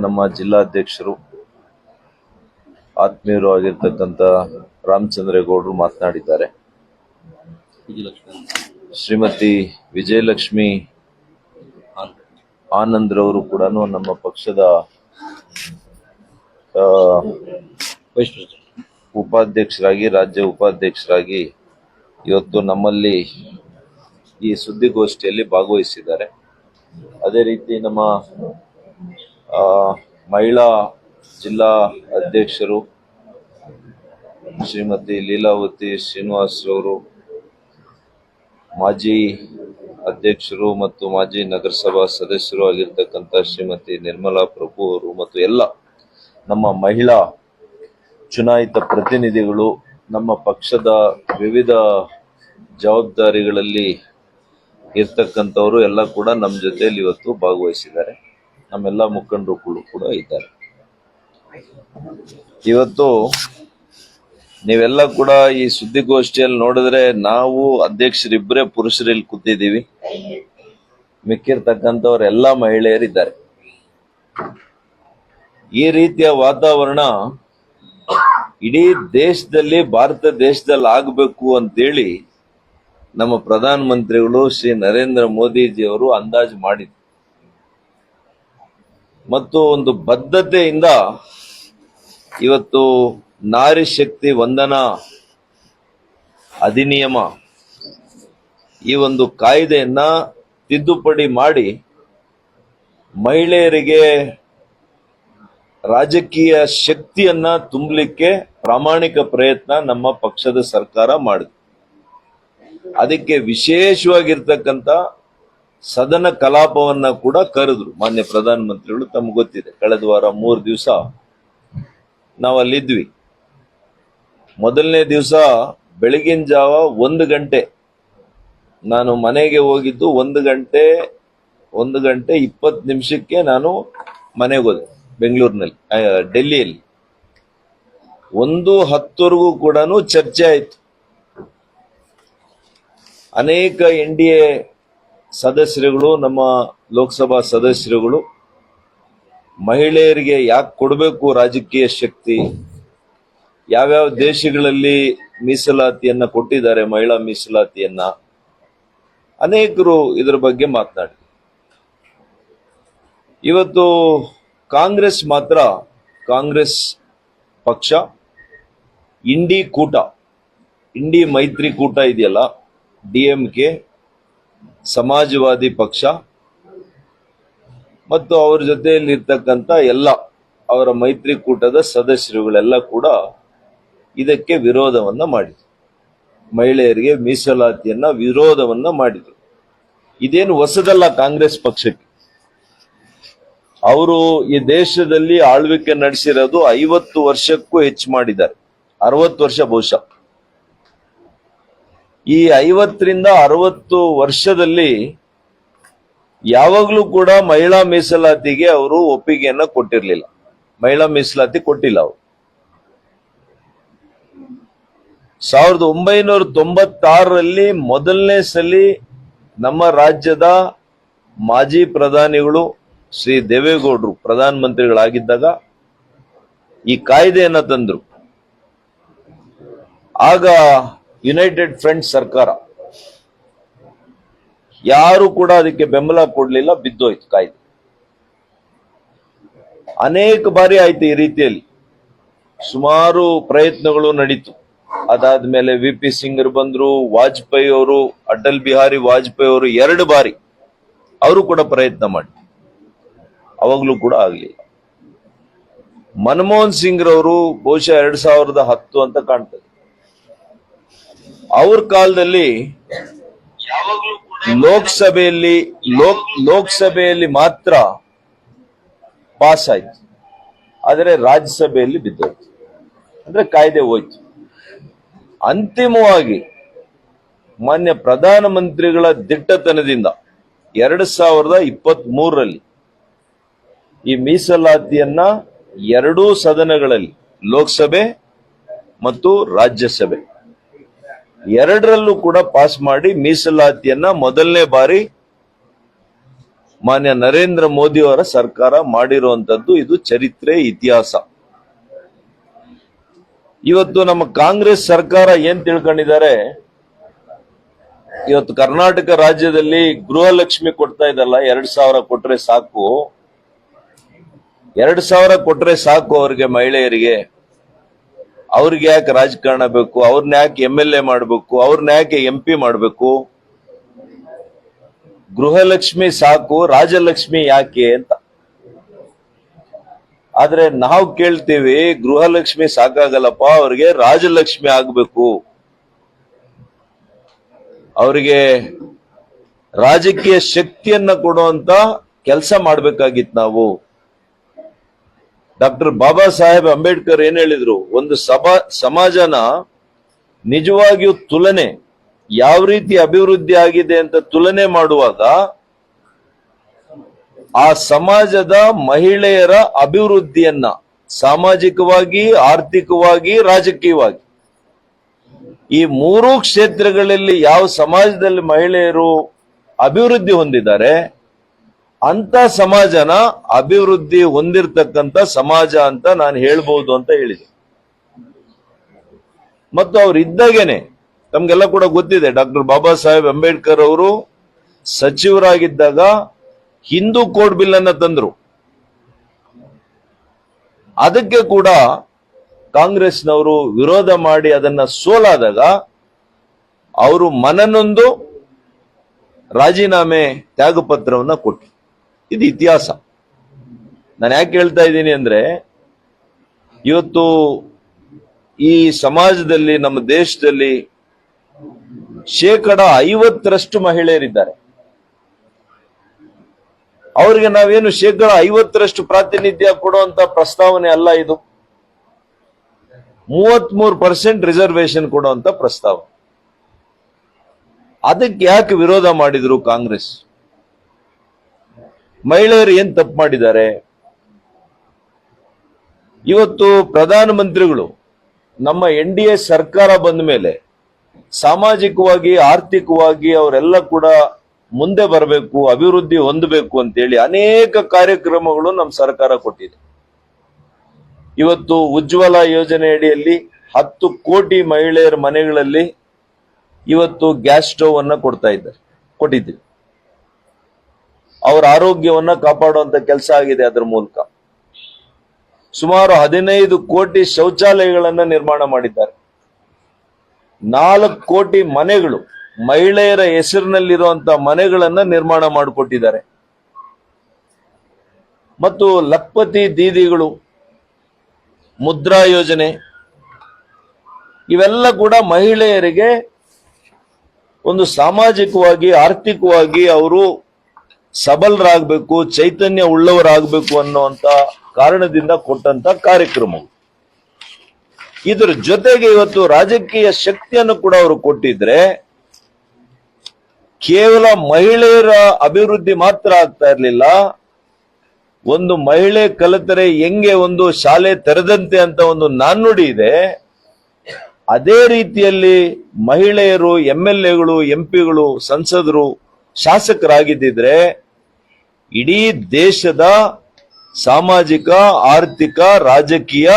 ನಮ್ಮ ಜಿಲ್ಲಾಧ್ಯಕ್ಷರು ಆತ್ಮೀಯರು ಆಗಿರ್ತಕ್ಕಂಥ ರಾಮಚಂದ್ರೇಗೌಡರು ಮಾತನಾಡಿದ್ದಾರೆ. ಶ್ರೀಮತಿ ವಿಜಯಲಕ್ಷ್ಮಿ ಆನಂದ್ರವರು ಕೂಡ ನಮ್ಮ ಪಕ್ಷದ ಉಪಾಧ್ಯಕ್ಷರಾಗಿ, ರಾಜ್ಯ ಉಪಾಧ್ಯಕ್ಷರಾಗಿ ಇವತ್ತು ನಮ್ಮಲ್ಲಿ ಈ ಸುದ್ದಿಗೋಷ್ಠಿಯಲ್ಲಿ ಭಾಗವಹಿಸಿದ್ದಾರೆ. ಅದೇ ರೀತಿ ನಮ್ಮ ಮಹಿಳಾ ಜಿಲ್ಲಾ ಅಧ್ಯಕ್ಷರು ಶ್ರೀಮತಿ ಲೀಲಾವತಿ ಶ್ರೀನಿವಾಸರವರು, ಮಾಜಿ ಅಧ್ಯಕ್ಷರು ಮತ್ತು ಮಾಜಿ ನಗರಸಭಾ ಸದಸ್ಯರು ಆಗಿರ್ತಕ್ಕಂಥ ಶ್ರೀಮತಿ ನಿರ್ಮಲಾ ಪ್ರಭು ಅವರು ಮತ್ತು ಎಲ್ಲ ನಮ್ಮ ಮಹಿಳಾ ಚುನಾಯಿತ ಪ್ರತಿನಿಧಿಗಳು, ನಮ್ಮ ಪಕ್ಷದ ವಿವಿಧ ಜವಾಬ್ದಾರಿಗಳಲ್ಲಿ ಇರ್ತಕ್ಕಂಥವರು ಎಲ್ಲ ಕೂಡ ನಮ್ಮ ಜೊತೆಯಲ್ಲಿ ಇವತ್ತು ಭಾಗವಹಿಸಿದ್ದಾರೆ. ನಮ್ಮೆಲ್ಲ ಮುಖಂಡರು ಕೂಡ ಇದ್ದಾರೆ. ಇವತ್ತು ನೀವೆಲ್ಲ ಕೂಡ ಈ ಸುದ್ದಿಗೋಷ್ಠಿಯಲ್ಲಿ ನೋಡಿದ್ರೆ ನಾವು ಅಧ್ಯಕ್ಷರಿಬ್ಬರೇ ಪುರುಷರಲ್ಲಿ ಕೂತಿದ್ದೀವಿ, ಮಿಕ್ಕಿರ್ತಕ್ಕಂಥವರೆಲ್ಲ ಮಹಿಳೆಯರಿದ್ದಾರೆ. ಈ ರೀತಿಯ ವಾತಾವರಣ ಇಡೀ ದೇಶದಲ್ಲಿ, ಭಾರತ ದೇಶದಲ್ಲಿ ಆಗಬೇಕು ಅಂತೇಳಿ ನಮ್ಮ ಪ್ರಧಾನ ಮಂತ್ರಿಗಳು ಶ್ರೀ ನರೇಂದ್ರ ಮೋದಿಜಿಯವರು ಅಂದಾಜು ಮಾಡಿದ್ರು ಮತ್ತು ಒಂದು ಬದ್ಧತೆಯಿಂದ ಇವತ್ತು ನಾರಿ ಶಕ್ತಿ ವಂದನಾ ಅಧಿನಿಯಮ ಈ ಒಂದು ಕಾಯ್ದೆಯನ್ನ ತಿದ್ದುಪಡಿ ಮಾಡಿ ಮಹಿಳೆಯರಿಗೆ ರಾಜಕೀಯ ಶಕ್ತಿಯನ್ನ ತುಂಬಲಿಕ್ಕೆ ಪ್ರಾಮಾಣಿಕ ಪ್ರಯತ್ನ ನಮ್ಮ ಪಕ್ಷದ ಸರ್ಕಾರ ಮಾಡಿದೆ. ಅದಕ್ಕೆ ವಿಶೇಷವಾಗಿರ್ತಕ್ಕಂಥ ಸದನ ಕಲಾಪವನ್ನ ಕೂಡ ಕರೆದ್ರು ಮಾನ್ಯ ಪ್ರಧಾನ ಮಂತ್ರಿಗಳು. ತಮ್ಗೆ ಗೊತ್ತಿದೆ, ಕಳೆದ ವಾರ 3 ದಿವಸ ನಾವು ಅಲ್ಲಿದ್ವಿ. ಮೊದಲನೇ ದಿವಸ ಬೆಳಗಿನ ಜಾವ 1 ಗಂಟೆ ನಾನು ಮನೆಗೆ ಹೋಗಿದ್ದು. 1 ಗಂಟೆ 20 ನಿಮಿಷಕ್ಕೆ ನಾನು ಮನೆಗೆ ಹೋದೆ ಬೆಂಗಳೂರಿನಲ್ಲಿ, ಡೆಲ್ಲಿಯಲ್ಲಿ. 1:10ವರೆಗೂ ಕೂಡ ಚರ್ಚೆ ಆಯಿತು. ಅನೇಕ NDA ಸದಸ್ಯರುಗಳು, ನಮ್ಮ ಲೋಕಸಭಾ ಸದಸ್ಯರುಗಳು ಮಹಿಳೆಯರಿಗೆ ಯಾಕೆ ಕೊಡಬೇಕು ರಾಜಕೀಯ ಶಕ್ತಿ, ಯಾವ್ಯಾವ ದೇಶಗಳಲ್ಲಿ ಮೀಸಲಾತಿಯನ್ನ ಕೊಟ್ಟಿದ್ದಾರೆ, ಮಹಿಳಾ ಮೀಸಲಾತಿಯನ್ನ, ಅನೇಕರು ಇದರ ಬಗ್ಗೆ ಮಾತನಾಡಿ. ಇವತ್ತು ಕಾಂಗ್ರೆಸ್ ಮಾತ್ರ, ಕಾಂಗ್ರೆಸ್ ಪಕ್ಷ ಇಂಡಿ ಮೈತ್ರಿ ಕೂಟ ಇದೆಯಲ್ಲ, DMK, ಸಮಾಜವಾದಿ ಪಕ್ಷ ಮತ್ತು ಅವರ ಜೊತೆಯಲ್ಲಿ ಇರ್ತಕ್ಕಂಥ ಎಲ್ಲ ಅವರ ಮೈತ್ರಿಕೂಟದ ಸದಸ್ಯರುಗಳೆಲ್ಲ ಕೂಡ ಇದಕ್ಕೆ ವಿರೋಧವನ್ನ ಮಾಡಿದ್ರು. ಮಹಿಳೆಯರಿಗೆ ಮೀಸಲಾತಿಯನ್ನ ವಿರೋಧವನ್ನ ಮಾಡಿದ್ರು. ಇದೇನು ಹೊಸದಲ್ಲ ಕಾಂಗ್ರೆಸ್ ಪಕ್ಷಕ್ಕೆ. ಅವರು ಈ ದೇಶದಲ್ಲಿ ಆಳ್ವಿಕೆ ನಡೆಸಿರೋದು 50 ವರ್ಷಕ್ಕೂ ಹೆಚ್ಚು ಮಾಡಿದ್ದಾರೆ, 60 ವರ್ಷ ಬಹುಶಃ. ಈ 50ರಿಂದ 60 ವರ್ಷದಲ್ಲಿ ಯಾವಾಗಲೂ ಕೂಡ ಮಹಿಳಾ ಮೀಸಲಾತಿಗೆ ಅವರು ಒಪ್ಪಿಗೆಯನ್ನ ಕೊಟ್ಟಿರಲಿಲ್ಲ. ಮಹಿಳಾ ಮೀಸಲಾತಿ ಕೊಟ್ಟಿಲ್ಲ ಅವರು. 1996ರಲ್ಲಿ ಮೊದಲನೇ ಸಲಿ ನಮ್ಮ ರಾಜ್ಯದ ಮಾಜಿ ಪ್ರಧಾನಿಗಳು ಶ್ರೀ ದೇವೇಗೌಡರು ಪ್ರಧಾನ ಮಂತ್ರಿಗಳಾಗಿದ್ದಾಗ ಈ ಕಾಯ್ದೆಯನ್ನ ತಂದ್ರು. ಆಗ ಯುನೈಟೆಡ್ ಫ್ರಂಟ್ ಸರ್ಕಾರ, ಯಾರು ಕೂಡ ಅದಕ್ಕೆ ಬೆಂಬಲ ಕೊಡ್ಲಿಲ್ಲ, ಬಿದ್ದೋಯ್ತು ಕಾಯ್ದೆ. ಅನೇಕ ಬಾರಿ ಆಯ್ತು ಈ ರೀತಿಯಲ್ಲಿ, ಸುಮಾರು ಪ್ರಯತ್ನಗಳು ನಡೀತು. ಅದಾದ್ಮೇಲೆ VP ಸಿಂಗ್ ಬಂದ್ರು, ವಾಜಪೇಯಿ ಅವರು, ಅಟಲ್ ಬಿಹಾರಿ ವಾಜಪೇಯಿ ಅವರು 2 ಬಾರಿ ಅವರು ಕೂಡ ಪ್ರಯತ್ನ ಮಾಡಿ, ಅವಾಗ್ಲೂ ಕೂಡ ಆಗ್ಲಿಲ್ಲ. ಮನಮೋಹನ್ ಸಿಂಗ್ ರವರು ಬಹುಶಃ 2010 ಅಂತ ಕಾಣ್ತದೆ, ಅವ್ರ ಕಾಲದಲ್ಲಿ ಲೋಕಸಭೆಯಲ್ಲಿ ಮಾತ್ರ ಪಾಸ್ ಆಯ್ತು, ಆದರೆ ರಾಜ್ಯಸಭೆಯಲ್ಲಿ ಬಿದ್ದೋಯ್ತು. ಅಂದ್ರೆ ಕಾಯ್ದೆ ಹೋಯ್ತು. ಅಂತಿಮವಾಗಿ ಮಾನ್ಯ ಪ್ರಧಾನಮಂತ್ರಿಗಳ ದಿಟ್ಟತನದಿಂದ 2023ರಲ್ಲಿ ಈ ಮೀಸಲಾತಿಯನ್ನ 2 ಸದನಗಳಲ್ಲಿ, ಲೋಕಸಭೆ ಮತ್ತು ರಾಜ್ಯಸಭೆ ಎರಡರಲ್ಲೂ ಕೂಡ ಪಾಸ್ ಮಾಡಿ ಮೀಸಲಾತಿಯನ್ನ ಮೊದಲನೇ ಬಾರಿ ಮಾನ್ಯ ನರೇಂದ್ರ ಮೋದಿ ಅವರ ಸರ್ಕಾರ ಮಾಡಿರುವಂತದ್ದು. ಇದು ಚರಿತ್ರೆ, ಇತಿಹಾಸ. ಇವತ್ತು ನಮ್ಮ ಕಾಂಗ್ರೆಸ್ ಸರ್ಕಾರ ಏನ್ ತಿಳ್ಕೊಂಡಿದ್ದಾರೆ, ಇವತ್ತು ಕರ್ನಾಟಕ ರಾಜ್ಯದಲ್ಲಿ ಗೃಹಲಕ್ಷ್ಮಿ ಕೊಡ್ತಾ ಇದಲ್ಲ, 2,000 ಕೊಟ್ರೆ ಸಾಕು, 2,000 ಕೊಟ್ರೆ ಸಾಕು ಅವ್ರಿಗೆ, ಮಹಿಳೆಯರಿಗೆ. ಅವ್ರಿಗೆ ಯಾಕೆ ರಾಜಕಾರಣ ಬೇಕು? ಅವ್ರನ್ನ ಯಾಕೆ MLA ಮಾಡ್ಬೇಕು? ಅವ್ರನ್ನ ಯಾಕೆ MP ಮಾಡ್ಬೇಕು? ಗೃಹಲಕ್ಷ್ಮಿ ಸಾಕು, ರಾಜಲಕ್ಷ್ಮಿ ಯಾಕೆ ಅಂತ. ಆದ್ರೆ ನಾವು ಕೇಳ್ತೀವಿ, ಗೃಹಲಕ್ಷ್ಮಿ ಸಾಕಾಗಲ್ಲಪ್ಪ, ಅವ್ರಿಗೆ ರಾಜಲಕ್ಷ್ಮಿ ಆಗ್ಬೇಕು, ಅವರಿಗೆ ರಾಜಕೀಯ ಶಕ್ತಿಯನ್ನ ಕೊಡುವಂತ ಕೆಲಸ ಮಾಡ್ಬೇಕಾಗಿತ್ತು ನಾವು. ಡಾಕ್ಟರ್ ಬಾಬಾ ಸಾಹೇಬ್ ಅಂಬೇಡ್ಕರ್ ಏನ್ ಹೇಳಿದ್ರು, ಒಂದು ಸಮಾಜನ ನಿಜವಾಗಿಯೂ ತುಲನೆ, ಯಾವ ರೀತಿ ಅಭಿವೃದ್ಧಿ ಆಗಿದೆ ಅಂತ ತುಲನೆ ಮಾಡುವಾಗ ಆ ಸಮಾಜದ ಮಹಿಳೆಯರ ಅಭಿವೃದ್ಧಿಯನ್ನ ಸಾಮಾಜಿಕವಾಗಿ, ಆರ್ಥಿಕವಾಗಿ, ರಾಜಕೀಯವಾಗಿ ಈ ಮೂರೂ ಕ್ಷೇತ್ರಗಳಲ್ಲಿ ಯಾವ ಸಮಾಜದಲ್ಲಿ ಮಹಿಳೆಯರು ಅಭಿವೃದ್ಧಿ ಹೊಂದಿದ್ದಾರೆ ಅಂತ ಸಮಾಜನ ಅಭಿವೃದ್ಧಿ ಹೊಂದಿರತಕ್ಕಂತ ಸಮಾಜ ಅಂತ ನಾನು ಹೇಳ್ಬಹುದು ಅಂತ ಹೇಳಿದೆ. ಮತ್ತು ಅವ್ರು ಇದ್ದಾಗೇನೆ, ತಮ್ಗೆಲ್ಲ ಕೂಡ ಗೊತ್ತಿದೆ, ಡಾಕ್ಟರ್ ಬಾಬಾ ಸಾಹೇಬ್ ಅಂಬೇಡ್ಕರ್ ಅವರು ಸಚಿವರಾಗಿದ್ದಾಗ ಹಿಂದೂ ಕೋಡ್ ಬಿಲ್ ಅನ್ನ ತಂದ್ರು. ಅದಕ್ಕೆ ಕೂಡ ಕಾಂಗ್ರೆಸ್ನವರು ವಿರೋಧ ಮಾಡಿ ಅದನ್ನ ಸೋಲಾದಾಗ ಅವರು ಮನನೊಂದು ರಾಜೀನಾಮೆ ತ್ಯಾಗಪತ್ರವನ್ನ ಕೊಟ್ಟರು. ಇದು ಇತಿಹಾಸ. ನಾನು ಯಾಕೆ ಹೇಳ್ತಾ ಇದ್ದೀನಿ ಅಂದ್ರೆ, ಇವತ್ತು ಈ ಸಮಾಜದಲ್ಲಿ, ನಮ್ಮ ದೇಶದಲ್ಲಿ 50% ಮಹಿಳೆಯರಿದ್ದಾರೆ. ಅವರಿಗೆ ನಾವೇನು 50% ಪ್ರಾತಿನಿಧ್ಯ ಕೊಡುವಂತ ಪ್ರಸ್ತಾವನೆ ಅಲ್ಲ ಇದು. 33% ರಿಸರ್ವೇಶನ್ ಕೊಡುವಂತ ಪ್ರಸ್ತಾವ. ಅದಕ್ಕೆ ಯಾಕೆ ವಿರೋಧ ಮಾಡಿದ್ರು ಕಾಂಗ್ರೆಸ್? ಮಹಿಳೆಯರು ಏನ್ ತಪ್ಪು ಮಾಡಿದ್ದಾರೆ? ಇವತ್ತು ಪ್ರಧಾನಮಂತ್ರಿಗಳು ನಮ್ಮ NDA ಸರ್ಕಾರ ಬಂದ ಮೇಲೆ ಸಾಮಾಜಿಕವಾಗಿ, ಆರ್ಥಿಕವಾಗಿ ಅವರೆಲ್ಲ ಕೂಡ ಮುಂದೆ ಬರಬೇಕು, ಅಭಿವೃದ್ಧಿ ಹೊಂದಬೇಕು ಅಂತೇಳಿ ಅನೇಕ ಕಾರ್ಯಕ್ರಮಗಳು ನಮ್ಮ ಸರ್ಕಾರ ಕೊಟ್ಟಿದೆ. ಇವತ್ತು ಉಜ್ವಲ ಯೋಜನೆ ಅಡಿಯಲ್ಲಿ 10 ಕೋಟಿ ಮಹಿಳೆಯರ ಮನೆಗಳಲ್ಲಿ ಇವತ್ತು ಗ್ಯಾಸ್ ಸ್ಟವ್ ಅನ್ನ ಕೊಟ್ಟಿದ್ದೀವಿ. ಅವರ ಆರೋಗ್ಯವನ್ನ ಕಾಪಾಡುವಂತ ಕೆಲಸ ಆಗಿದೆ. ಅದರ ಮೂಲಕ ಸುಮಾರು 15 ಕೋಟಿ ಶೌಚಾಲಯಗಳನ್ನ ನಿರ್ಮಾಣ ಮಾಡಿದ್ದಾರೆ. 4 ಕೋಟಿ ಮನೆಗಳು, ಮಹಿಳೆಯರ ಹೆಸರಿನಲ್ಲಿರುವಂತ ಮನೆಗಳನ್ನ ನಿರ್ಮಾಣ ಮಾಡಿಕೊಟ್ಟಿದ್ದಾರೆ. ಮತ್ತು ಲಖ್ಪತಿ ದೀದಿಗಳು, ಮುದ್ರಾ ಯೋಜನೆ, ಇವೆಲ್ಲ ಕೂಡ ಮಹಿಳೆಯರಿಗೆ ಒಂದು ಸಾಮಾಜಿಕವಾಗಿ, ಆರ್ಥಿಕವಾಗಿ ಅವರು ಸಬಲರಾಗಬೇಕು, ಚೈತನ್ಯ ಉಳ್ಳವರಾಗಬೇಕು ಅನ್ನುವಂತ ಕಾರಣದಿಂದ ಕೊಟ್ಟಂತ ಕಾರ್ಯಕ್ರಮ. ಇದರ ಜೊತೆಗೆ ಇವತ್ತು ರಾಜಕೀಯ ಶಕ್ತಿಯನ್ನು ಕೂಡ ಅವರು ಕೊಟ್ಟಿದ್ರೆ ಕೇವಲ ಮಹಿಳೆಯರ ಅಭಿವೃದ್ಧಿ ಮಾತ್ರ ಆಗ್ತಾ ಇರಲಿಲ್ಲ. ಒಂದು ಮಹಿಳೆ ಕಲಿತರೆ ಹೆಂಗೆ ಒಂದು ಶಾಲೆ ತೆರೆದಂತೆ ಅಂತ ಒಂದು ನಾಣ್ಣುಡಿ ಇದೆ. ಅದೇ ರೀತಿಯಲ್ಲಿ ಮಹಿಳೆಯರು MLAಗಳು, MPಗಳು, ಸಂಸದರು, ಶಾಸಕರಾಗಿದ್ದಿದ್ರೆ ಇಡೀ ದೇಶದ ಸಾಮಾಜಿಕ, ಆರ್ಥಿಕ, ರಾಜಕೀಯ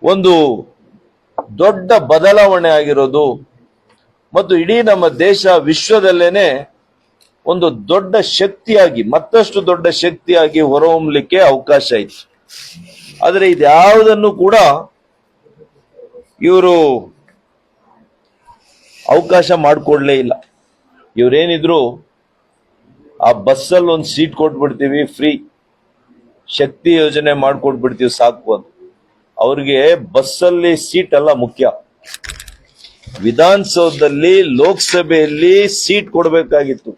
ಒಂದು ದೊಡ್ಡ ಬದಲಾವಣೆ ಆಗಿರೋದು ಮತ್ತು ಇಡೀ ನಮ್ಮ ದೇಶ ವಿಶ್ವದಲ್ಲೇನೆ ಒಂದು ದೊಡ್ಡ ಶಕ್ತಿಯಾಗಿ, ಮತ್ತಷ್ಟು ದೊಡ್ಡ ಶಕ್ತಿಯಾಗಿ ಹೊರಹೊಮ್ಮಲಿಕ್ಕೆ ಅವಕಾಶ ಇತ್ತು. ಆದರೆ ಇದ್ಯಾವುದನ್ನು ಕೂಡ ಇವರು ಅವಕಾಶ ಮಾಡಿಕೊಡ್ಲೇ ಇಲ್ಲ. ಇವರೇನಿದ್ರು ಆ ಬಸ್ಸಲ್ಲಿ ಒಂದು ಸೀಟ್ ಕೊಟ್ಬಿಡ್ತೀವಿ ಫ್ರೀ, ಶಕ್ತಿ ಯೋಜನೆ ಮಾಡ್ಕೊಟ್ಬಿಡ್ತೀವಿ ಸಾಕು ಅಂತ. ಅವ್ರಿಗೆ ಬಸ್ಸಲ್ಲಿ ಸೀಟ್ ಅಲ್ಲ ಮುಖ್ಯ, ವಿಧಾನಸೌಧದಲ್ಲಿ, ಲೋಕಸಭೆಯಲ್ಲಿ ಸೀಟ್ ಕೊಡಬೇಕಾಗಿತ್ತು.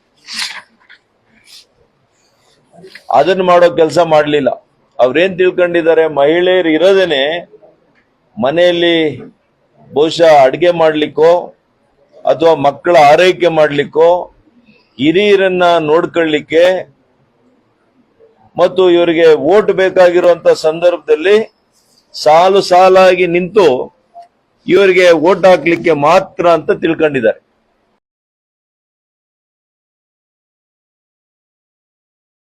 ಅದನ್ನ ಮಾಡೋ ಕೆಲಸ ಮಾಡಲಿಲ್ಲ. ಅವ್ರೇನ್ ತಿಳ್ಕೊಂಡಿದ್ದಾರೆ, ಮಹಿಳೆಯರು ಇರೋದೇನೆ ಮನೆಯಲ್ಲಿ ಬಹುಶಃ ಅಡಿಗೆ ಮಾಡ್ಲಿಕ್ಕೋ ಅಥವಾ ಮಕ್ಕಳ ಆರೈಕೆ ಮಾಡ್ಲಿಕ್ಕೋ, ಹಿರಿಯರನ್ನ ನೋಡ್ಕೊಳ್ಳಿಕ್ಕೆ ಮತ್ತು ಇವರಿಗೆ ವೋಟ್ ಬೇಕಾಗಿರುವಂತ ಸಂದರ್ಭದಲ್ಲಿ ಸಾಲು ಸಾಲಾಗಿ ನಿಂತು ಇವರಿಗೆ ವೋಟ್ ಹಾಕ್ಲಿಕ್ಕೆ ಮಾತ್ರ ಅಂತ ತಿಳ್ಕೊಂಡಿದ್ದಾರೆ.